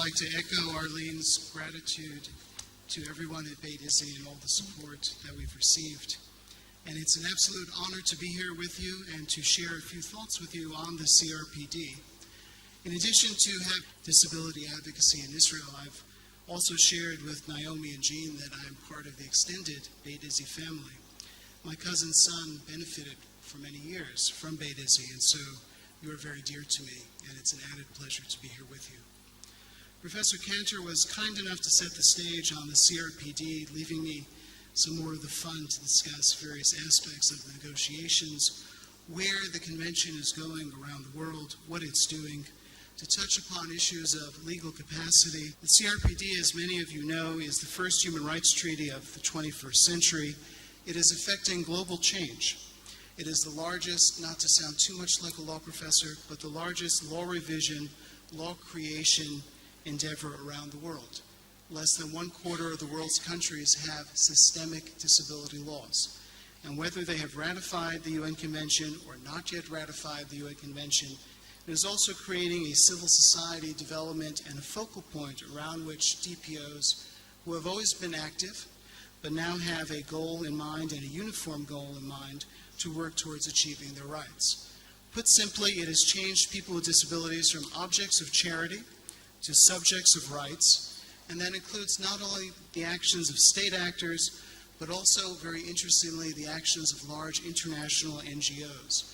I'd like to echo Arlene's gratitude to everyone at Bay Dizzy and all the support that we've received. And it's an absolute honor to be here with you and to share a few thoughts with you on the CRPD. In addition to have disability advocacy in Israel, I've also shared with Naomi and Jean that I'm part of the extended Bay Dizzy family. My cousin's son benefited for many years from Bay Dizzy, and so you are very dear to me, and it's an added pleasure to be here with you. Professor Cantor was kind enough to set the stage on the CRPD, leaving me some more of the fun to discuss various aspects of the negotiations, where the convention is going around the world, what it's doing, to touch upon issues of legal capacity. The CRPD, as many of you know, is the first human rights treaty of the 21st century. It is affecting global change. It is the largest, not to sound too much like a law professor, but the largest law revision, law creation endeavor around the world. Less than 1/4 of the world's countries have systemic disability laws. And whether they have ratified the UN Convention or not yet ratified the UN Convention, it is also creating a civil society development and a focal point around which DPOs, who have always been active, but now have a goal in mind and a uniform goal in mind to work towards achieving their rights. Put simply, it has changed people with disabilities from objects of charity to subjects of rights, and that includes not only the actions of state actors, but also, very interestingly, the actions of large international NGOs.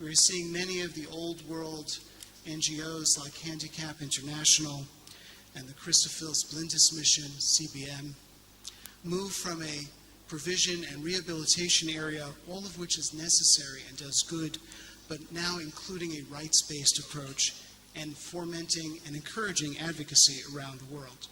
We're seeing many of the old world NGOs like Handicap International and the Christophilus Blindus Mission, CBM, move from a provision and rehabilitation area, all of which is necessary and does good, but now including a rights-based approach and fomenting and encouraging advocacy around the world.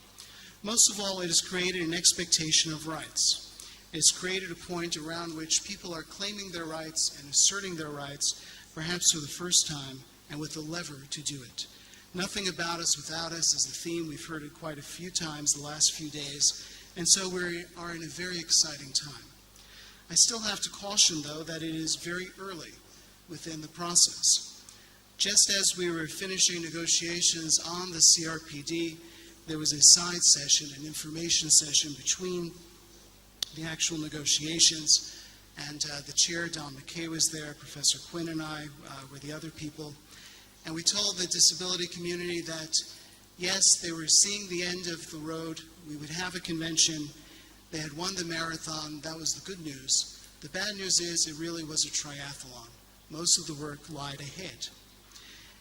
Most of all, it has created an expectation of rights. It has created a point around which people are claiming their rights and asserting their rights, perhaps for the first time, and with the lever to do it. Nothing about us without us is the theme. We've heard it quite a few times the last few days, and so we are in a very exciting time. I still have to caution, though, that it is very early within the process. Just as we were finishing negotiations on the CRPD, there was a side session, an information session between the actual negotiations, and the chair, Don McKay, was there. Professor Quinn and I were the other people, and we told the disability community that, yes, they were seeing the end of the road. We would have a convention. They had won the marathon. That was the good news. The bad news is it really was a triathlon. Most of the work lied ahead.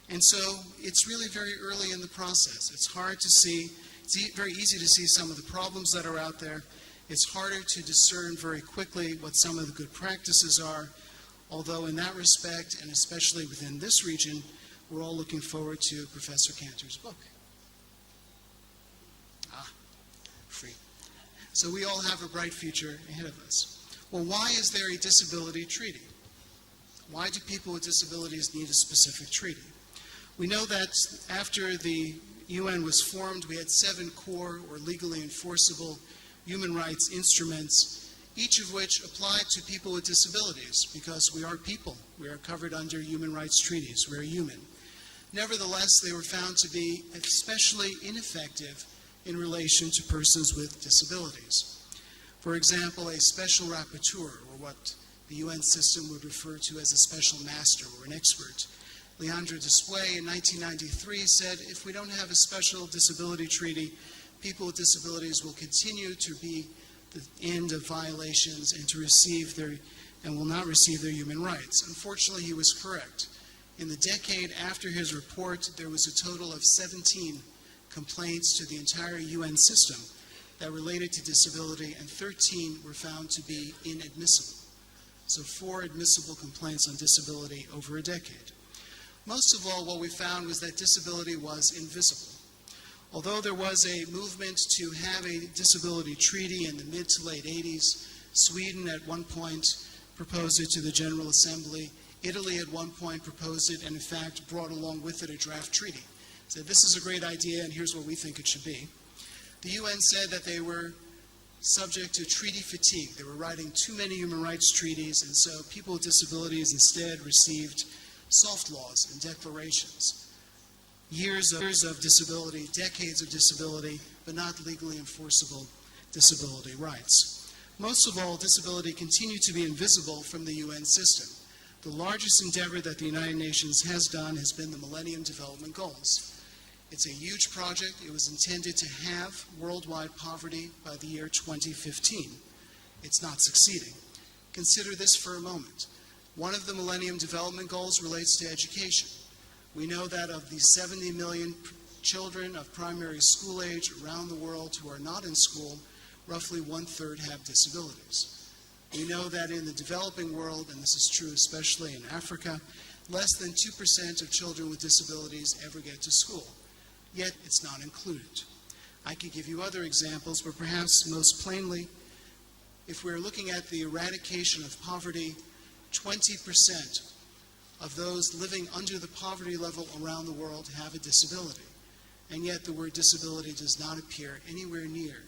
And so it's really very early in the process. It's hard to see, it's very easy to see some of the problems that are out there. It's harder to discern very quickly what some of the good practices are, although in that respect, and especially within this region, we're all looking forward to Professor Cantor's book. Free. So we all have a bright future ahead of us. Well, why is there a disability treaty? Why do people with disabilities need a specific treaty? We know that after the UN was formed, we had 7 core or legally enforceable human rights instruments, each of which applied to people with disabilities because we are people. We are covered under human rights treaties. We're human. Nevertheless, they were found to be especially ineffective in relation to persons with disabilities. For example, a special rapporteur, or what the UN system would refer to as a special master or an expert, Leandro Despuey in 1993 said, if we don't have a special disability treaty, people with disabilities will continue to be the end of violations and will not receive their human rights. Unfortunately, he was correct. In the decade after his report, there was a total of 17 complaints to the entire UN system that related to disability, and 13 were found to be inadmissible. So 4 admissible complaints on disability over a decade. Most of all, what we found was that disability was invisible. Although there was a movement to have a disability treaty in the mid to late 80s, Sweden at one point proposed it to the General Assembly. Italy at one point proposed it and in fact brought along with it a draft treaty. Said this is a great idea and here's what we think it should be. The UN said that they were subject to treaty fatigue. They were writing too many human rights treaties, and so people with disabilities instead received soft laws and declarations. years of disability, decades of disability, but not legally enforceable disability rights. Most of all, disability continued to be invisible from the UN system. The largest endeavor that the United Nations has done has been the Millennium Development Goals. It's a huge project. It was intended to halve worldwide poverty by the year 2015. It's not succeeding. Consider this for a moment. One of the Millennium Development Goals relates to education. We know that of the 70 million children of primary school age around the world who are not in school, roughly 1/3 have disabilities. We know that in the developing world, and this is true especially in Africa, less than 2% of children with disabilities ever get to school. Yet it's not included. I could give you other examples, but perhaps most plainly, if we're looking at the eradication of poverty, 20% of those living under the poverty level around the world have a disability. And yet the word disability does not appear anywhere near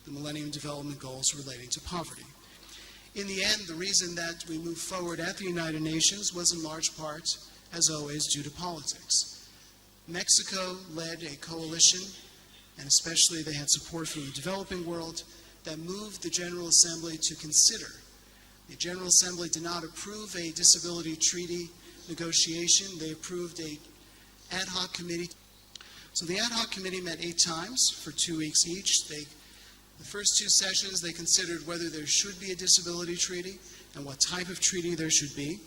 the Millennium Development Goals relating to poverty. In the end, the reason that we moved forward at the United Nations was in large part, as always, due to politics. Mexico led a coalition, and especially they had support from the developing world, that moved the General Assembly to consider. The General Assembly did not approve a disability treaty negotiation. They approved an ad hoc committee. So the ad hoc committee met 8 times for 2 weeks each. The first 2 sessions, they considered whether there should be a disability treaty and what type of treaty there should be.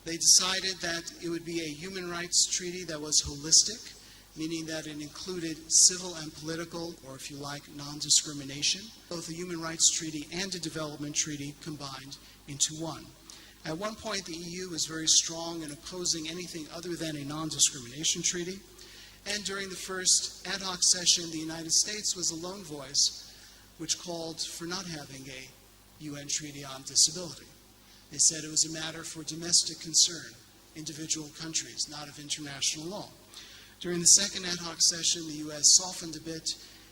They decided that it would be a human rights treaty that was holistic, meaning that it included civil and political, or if you like, non-discrimination, both a human rights treaty and a development treaty combined into one. At one point, the EU was very strong in opposing anything other than a non-discrimination treaty. And during the first ad hoc session, the United States was a lone voice which called for not having a UN treaty on disability. They said it was a matter for domestic concern, individual countries, not of international law. During the second ad hoc session, the U.S. softened a bit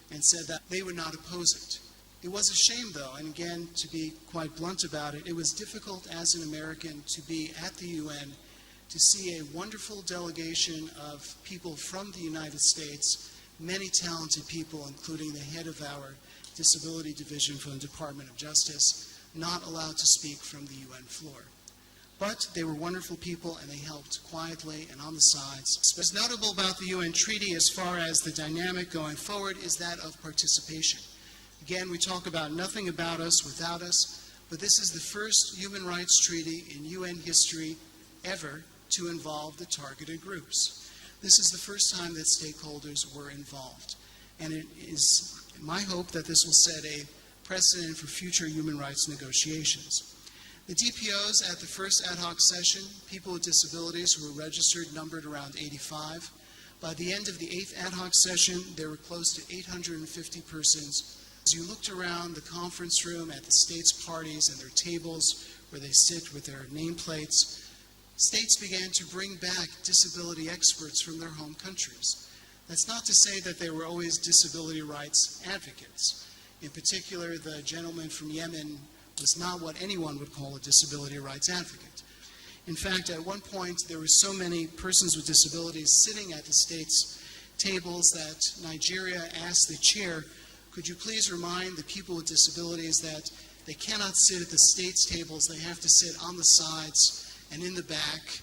and said that they would not oppose it. It was a shame, though, and again, to be quite blunt about it, it was difficult as an American to be at the UN to see a wonderful delegation of people from the United States, many talented people, including the head of our Disability Division from the Department of Justice, not allowed to speak from the UN floor. But they were wonderful people, and they helped quietly and on the sides. What's notable about the UN treaty as far as the dynamic going forward is that of participation. Again, we talk about nothing about us without us, but this is the first human rights treaty in UN history ever to involve the targeted groups. This is the first time that stakeholders were involved. And it is my hope that this will set a precedent for future human rights negotiations. The DPOs at the first ad hoc session, people with disabilities who were registered, numbered around 85. By the end of the 8th ad hoc session, there were close to 850 persons. As you looked around the conference room at the states' parties and their tables where they sit with their nameplates, states began to bring back disability experts from their home countries. That's not to say that they were always disability rights advocates. In particular, the gentleman from Yemen was not what anyone would call a disability rights advocate. In fact, at one point, there were so many persons with disabilities sitting at the states' tables that Nigeria asked the chair, could you please remind the people with disabilities that they cannot sit at the states' tables, they have to sit on the sides and in the back.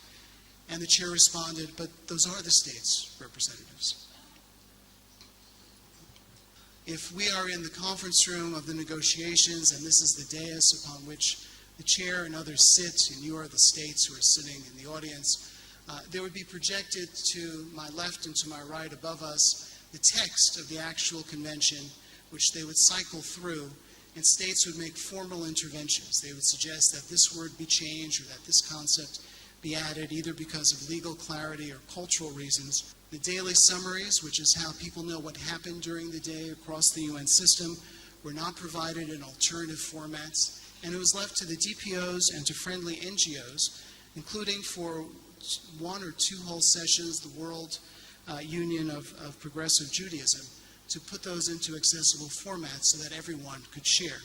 And the chair responded, but those are the states' representatives. If we are in the conference room of the negotiations, and this is the dais upon which the chair and others sit, and you are the states who are sitting in the audience, there would be projected to my left and to my right above us the text of the actual convention, which they would cycle through, and states would make formal interventions. They would suggest that this word be changed or that this concept be added, either because of legal clarity or cultural reasons. The daily summaries, which is how people know what happened during the day across the UN system, were not provided in alternative formats, and it was left to the DPOs and to friendly NGOs, including for 1 or 2 whole sessions, the World Union of Progressive Judaism, to put those into accessible formats so that everyone could share.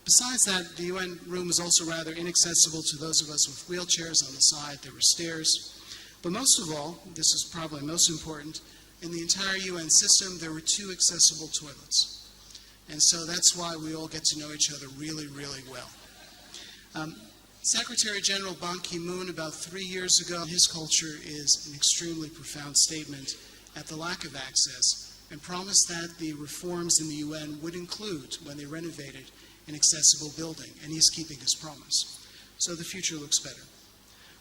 Besides that, the UN room was also rather inaccessible to those of us with wheelchairs on the side. There were stairs. But most of all, this is probably most important, in the entire UN system, there were 2 accessible toilets. And so that's why we all get to know each other really, really well. Secretary General Ban Ki-moon, about 3 years ago, his culture is an extremely profound statement at the lack of access, and promised that the reforms in the UN would include, when they renovated, an accessible building, and he's keeping his promise. So the future looks better.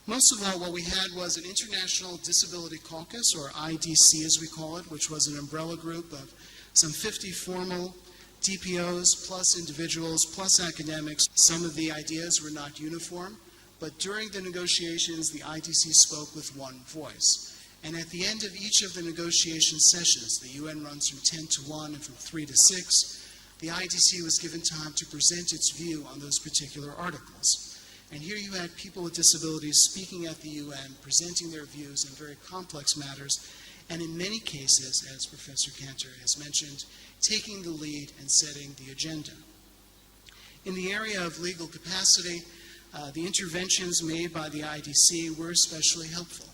Most of all, what we had was an International Disability Caucus, or IDC as we call it, which was an umbrella group of some 50 formal DPOs, plus individuals, plus academics. Some of the ideas were not uniform, but during the negotiations, the IDC spoke with one voice. And at the end of each of the negotiation sessions, the UN runs from 10 to 1 and from 3 to 6, the IDC was given time to present its view on those particular articles. And here you had people with disabilities speaking at the UN, presenting their views in very complex matters, and in many cases, as Professor Cantor has mentioned, taking the lead and setting the agenda. In the area of legal capacity, the interventions made by the IDC were especially helpful.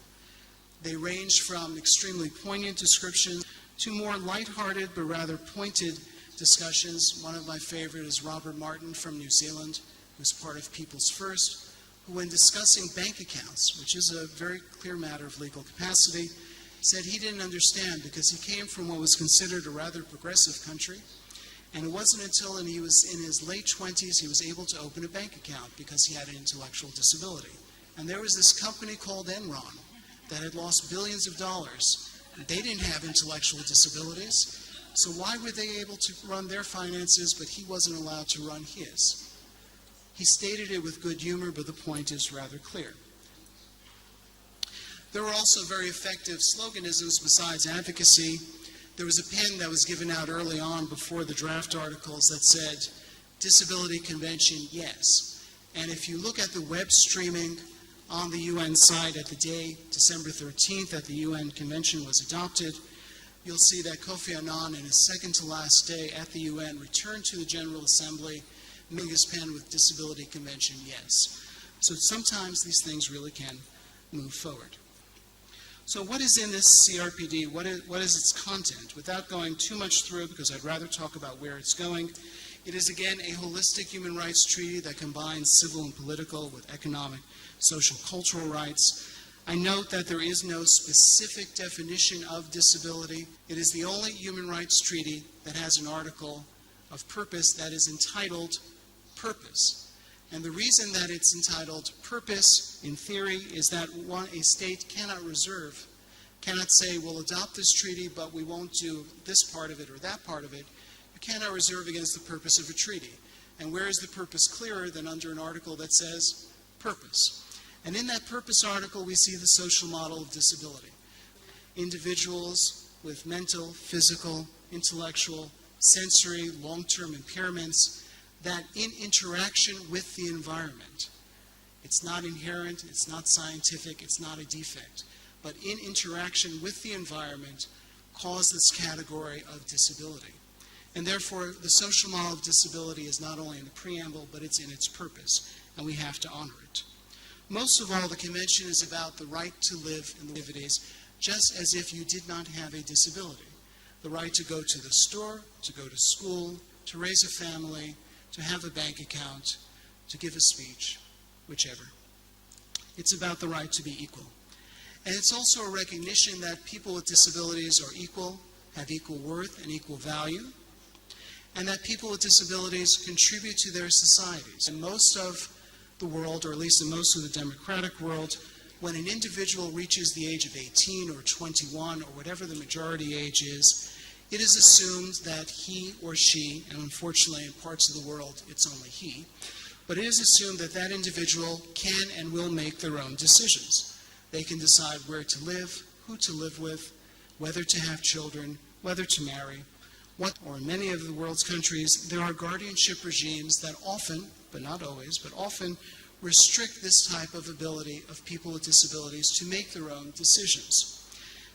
They ranged from extremely poignant descriptions to more lighthearted but rather pointed discussions. One of my favorite is Robert Martin from New Zealand, who's part of People's First, who, when discussing bank accounts, which is a very clear matter of legal capacity, said he didn't understand because he came from what was considered a rather progressive country, and it wasn't until he was in his late 20s he was able to open a bank account because he had an intellectual disability. And there was this company called Enron that had lost billions of dollars. They didn't have intellectual disabilities, so why were they able to run their finances, but he wasn't allowed to run his? He stated it with good humor, but the point is rather clear. There were also very effective sloganisms besides advocacy. There was a pen that was given out early on before the draft articles that said, "Disability Convention, yes." And if you look at the web streaming on the UN site at the day, December 13th, that the UN Convention was adopted, you'll see that Kofi Annan, in his second to last day at the UN, returned to the General Assembly, making his pen with Disability Convention, yes. So sometimes these things really can move forward. So what is in this CRPD? What is its content? Without going too much through, because I'd rather talk about where it's going, it is again a holistic human rights treaty that combines civil and political with economic, social, cultural rights. I note that there is no specific definition of disability. It is the only human rights treaty that has an article of purpose that is entitled Purpose. And the reason that it's entitled Purpose, in theory, is that a state cannot say, we'll adopt this treaty, but we won't do this part of it or that part of it. You cannot reserve against the purpose of a treaty. And where is the purpose clearer than under an article that says Purpose? And in that purpose article, we see the social model of disability. Individuals with mental, physical, intellectual, sensory, long-term impairments that in interaction with the environment, it's not inherent, it's not scientific, it's not a defect, but in interaction with the environment cause this category of disability. And therefore, the social model of disability is not only in the preamble, but it's in its purpose, and we have to honor it. Most of all, the convention is about the right to live in the activities, just as if you did not have a disability. The right to go to the store, to go to school, to raise a family, to have a bank account, to give a speech, whichever. It's about the right to be equal. And it's also a recognition that people with disabilities are equal, have equal worth and equal value, and that people with disabilities contribute to their societies. In most of the world, or at least in most of the democratic world, when an individual reaches the age of 18 or 21 or whatever the majority age is, it is assumed that he or she, and unfortunately in parts of the world it's only he, but it is assumed that that individual can and will make their own decisions. They can decide where to live, who to live with, whether to have children, whether to marry, or in many of the world's countries, there are guardianship regimes that often, but not always, but often restrict this type of ability of people with disabilities to make their own decisions.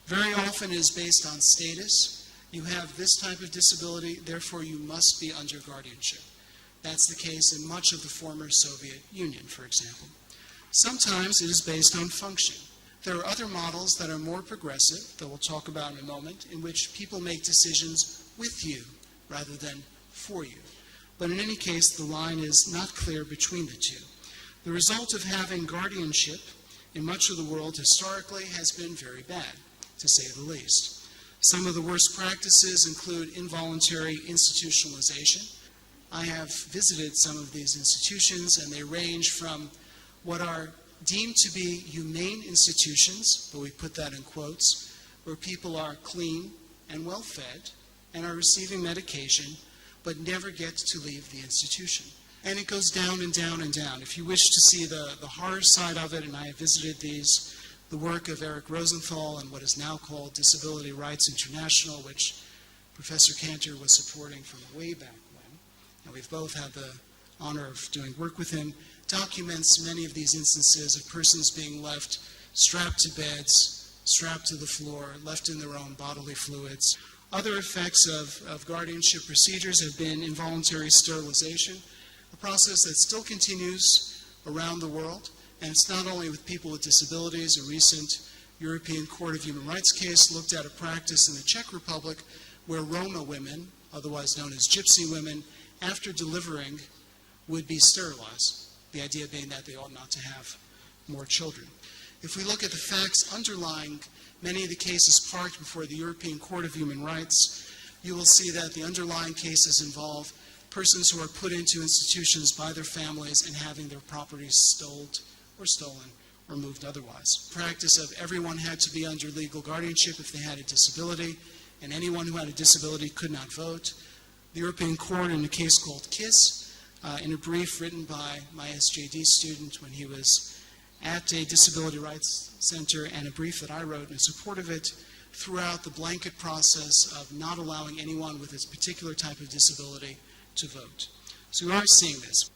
Very often it is based on status. You have this type of disability, therefore you must be under guardianship. That's the case in much of the former Soviet Union, for example. Sometimes it is based on function. There are other models that are more progressive, that we'll talk about in a moment, in which people make decisions with you rather than for you. But in any case, the line is not clear between the two. The result of having guardianship in much of the world historically has been very bad, to say the least. Some of the worst practices include involuntary institutionalization. I have visited some of these institutions, and they range from what are deemed to be humane institutions, but we put that in quotes, where people are clean and well-fed and are receiving medication, but never get to leave the institution. And it goes down and down and down. If you wish to see the horror side of it, and I have visited these, the work of Eric Rosenthal and what is now called Disability Rights International, which Professor Cantor was supporting from way back when, and we've both had the honor of doing work with him, documents many of these instances of persons being left strapped to beds, strapped to the floor, left in their own bodily fluids. Other effects of guardianship procedures have been involuntary sterilization, a process that still continues around the world, and it's not only with people with disabilities. A recent European Court of Human Rights case looked at a practice in the Czech Republic where Roma women, otherwise known as gypsy women, after delivering would be sterilized, the idea being that they ought not to have more children. If we look at the facts underlying many of the cases parked before the European Court of Human Rights, you will see that the underlying cases involve persons who are put into institutions by their families and having their properties stolen or moved otherwise. The practice of everyone had to be under legal guardianship if they had a disability, and anyone who had a disability could not vote. The European Court, in a case called KISS, in a brief written by my SJD student when he was at a disability rights center, and a brief that I wrote in support of it, threw out the blanket process of not allowing anyone with this particular type of disability to vote. So we are seeing this.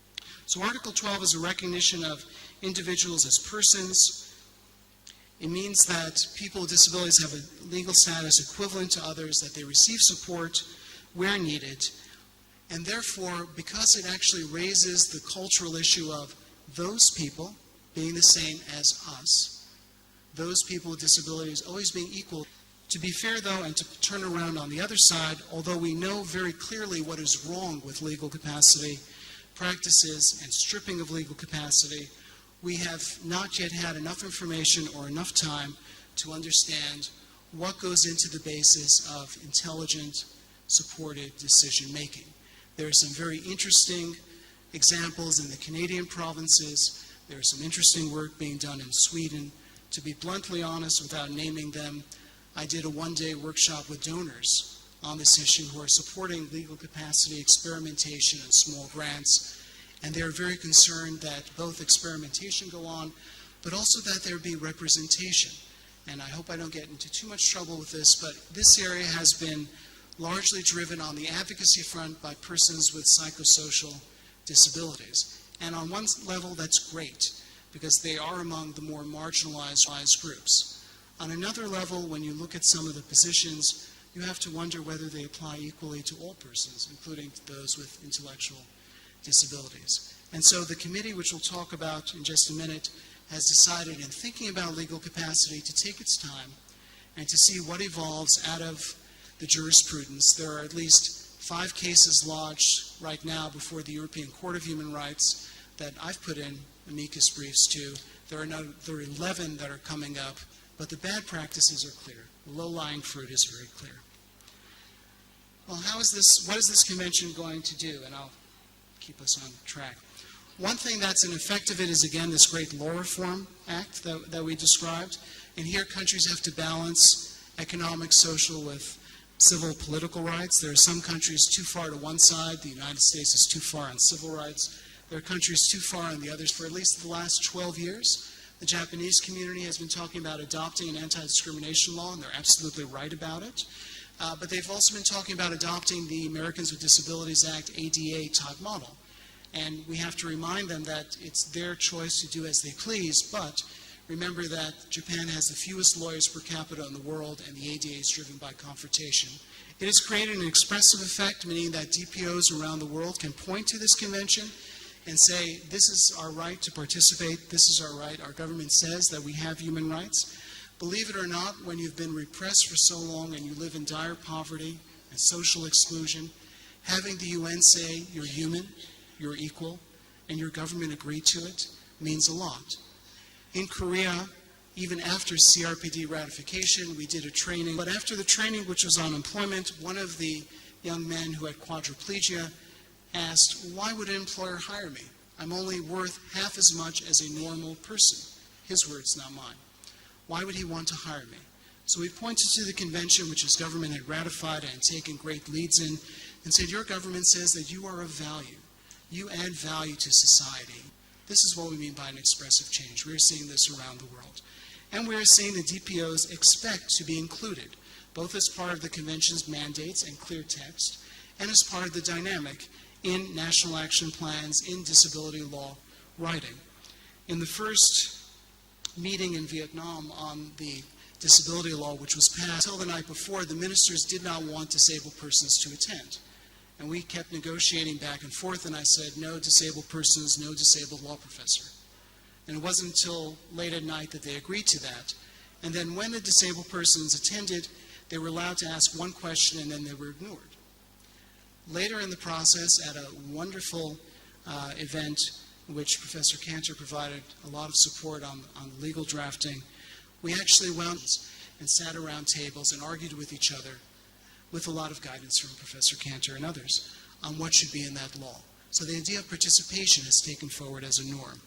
So Article 12 is a recognition of individuals as persons. It means that people with disabilities have a legal status equivalent to others, that they receive support where needed, and therefore, because it actually raises the cultural issue of those people being the same as us, those people with disabilities always being equal. To be fair, though, and to turn around on the other side, although we know very clearly what is wrong with legal capacity practices and stripping of legal capacity, we have not yet had enough information or enough time to understand what goes into the basis of intelligent, supported decision-making. There are some very interesting examples in the Canadian provinces. There is some interesting work being done in Sweden. To be bluntly honest, without naming them, I did a one-day workshop with donors on this issue who are supporting legal capacity experimentation and small grants, and they're very concerned that both experimentation go on, but also that there be representation. And I hope I don't get into too much trouble with this, but this area has been largely driven on the advocacy front by persons with psychosocial disabilities. And on one level, that's great, because they are among the more marginalized groups. On another level, when you look at some of the positions, you have to wonder whether they apply equally to all persons, including those with intellectual disabilities. And so the committee, which we'll talk about in just a minute, has decided, in thinking about legal capacity, to take its time and to see what evolves out of the jurisprudence. There are at least 5 cases lodged right now before the European Court of Human Rights that I've put in amicus briefs to. There are 11 that are coming up, but the bad practices are clear. The low-lying fruit is very clear. Well, what is this convention going to do? And I'll keep us on track. One thing that's an effect of it is, again, this great Law Reform Act that we described. And here countries have to balance economic, social with civil, political rights. There are some countries too far to one side. The United States is too far on civil rights. There are countries too far on the others. For at least the last 12 years, the Japanese community has been talking about adopting an anti-discrimination law, and they're absolutely right about it. But they've also been talking about adopting the Americans with Disabilities Act ADA type model. And we have to remind them that it's their choice to do as they please, but remember that Japan has the fewest lawyers per capita in the world, and the ADA is driven by confrontation. It has created an expressive effect, meaning that DPOs around the world can point to this convention and say, this is our right to participate, this is our right, our government says that we have human rights. Believe it or not, when you've been repressed for so long and you live in dire poverty and social exclusion, having the UN say you're human, you're equal, and your government agree to it means a lot. In Korea, even after CRPD ratification, we did a training. But after the training, which was on employment, one of the young men who had quadriplegia asked, why would an employer hire me? I'm only worth half as much as a normal person. His words, not mine. Why would he want to hire me? So we pointed to the convention which his government had ratified and taken great leads in and said, your government says that you are of value. You add value to society. This is what we mean by an expressive change. We're seeing this around the world. And we're seeing the DPOs expect to be included, both as part of the convention's mandates and clear text, and as part of the dynamic in national action plans, in disability law writing. In the first meeting in Vietnam on the disability law, which was passed until the night before, the ministers did not want disabled persons to attend. And we kept negotiating back and forth, and I said, no disabled persons, no disabled law professor. And it wasn't until late at night that they agreed to that. And then when the disabled persons attended, they were allowed to ask one question, and then they were ignored. Later in the process, at a wonderful event in which Professor Cantor provided a lot of support on legal drafting, we actually went and sat around tables and argued with each other with a lot of guidance from Professor Cantor and others on what should be in that law. So the idea of participation is taken forward as a norm.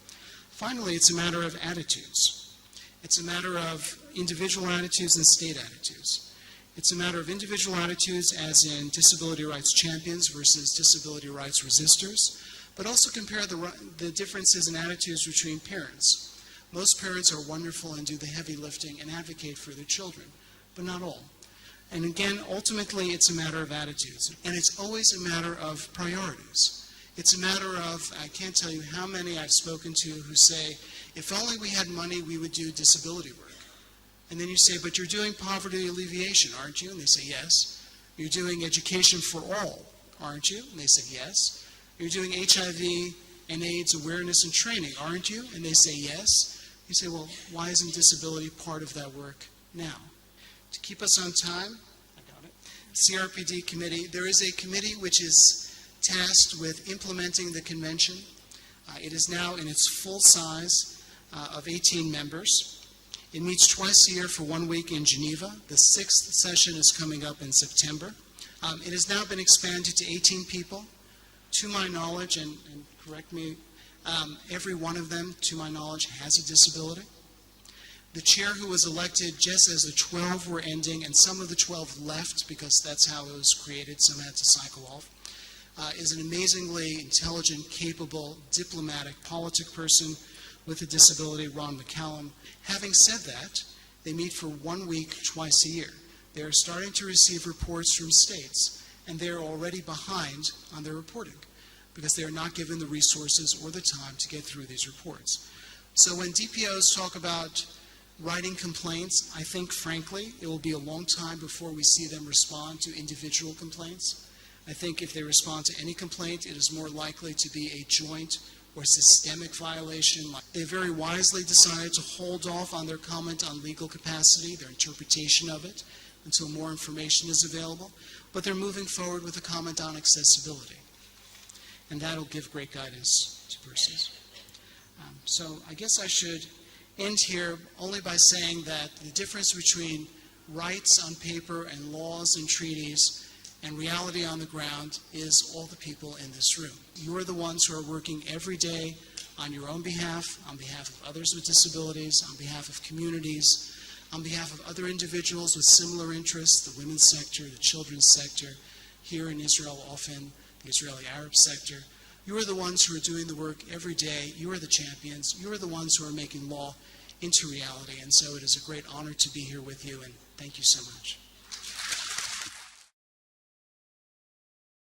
Finally, it's a matter of attitudes. It's a matter of individual attitudes and state attitudes. It's a matter of individual attitudes as in disability rights champions versus disability rights resistors, but also compare the differences in attitudes between parents. Most parents are wonderful and do the heavy lifting and advocate for their children, but not all. And again, ultimately, it's a matter of attitudes. And it's always a matter of priorities. It's a matter of, I can't tell you how many I've spoken to who say, if only we had money, we would do disability work. And then you say, but you're doing poverty alleviation, aren't you? And they say, yes. You're doing education for all, aren't you? And they say, yes. You're doing HIV and AIDS awareness and training, aren't you? And they say, yes. You say, well, why isn't disability part of that work now? To keep us on time, I got it, CRPD committee, there is a committee which is tasked with implementing the convention. It is now in its full size of 18 members. It meets twice a year for 1 week in Geneva. The 6th session is coming up in September. It has now been expanded to 18 people. To my knowledge, and correct me, every one of them, to my knowledge, has a disability. The chair who was elected just as the 12 were ending, and some of the 12 left because that's how it was created, some had to cycle off, is an amazingly intelligent, capable, diplomatic, politic person with a disability, Ron McCallum. Having said that, they meet for 1 week, twice a year. They are starting to receive reports from states, and they are already behind on their reporting because they are not given the resources or the time to get through these reports. So when DPOs talk about writing complaints, I think, frankly, it will be a long time before we see them respond to individual complaints. I think if they respond to any complaint, it is more likely to be a joint or systemic violation. They very wisely decided to hold off on their comment on legal capacity, their interpretation of it, until more information is available. But they're moving forward with a comment on accessibility. And that'll give great guidance to persons. So I guess I should end here only by saying that the difference between rights on paper and laws and treaties and reality on the ground is all the people in this room. You are the ones who are working every day on your own behalf, on behalf of others with disabilities, on behalf of communities, on behalf of other individuals with similar interests, the women's sector, the children's sector, here in Israel often, the Israeli Arab sector. You are the ones who are doing the work every day. You are the champions. You are the ones who are making law into reality. And so it is a great honor to be here with you, and thank you so much.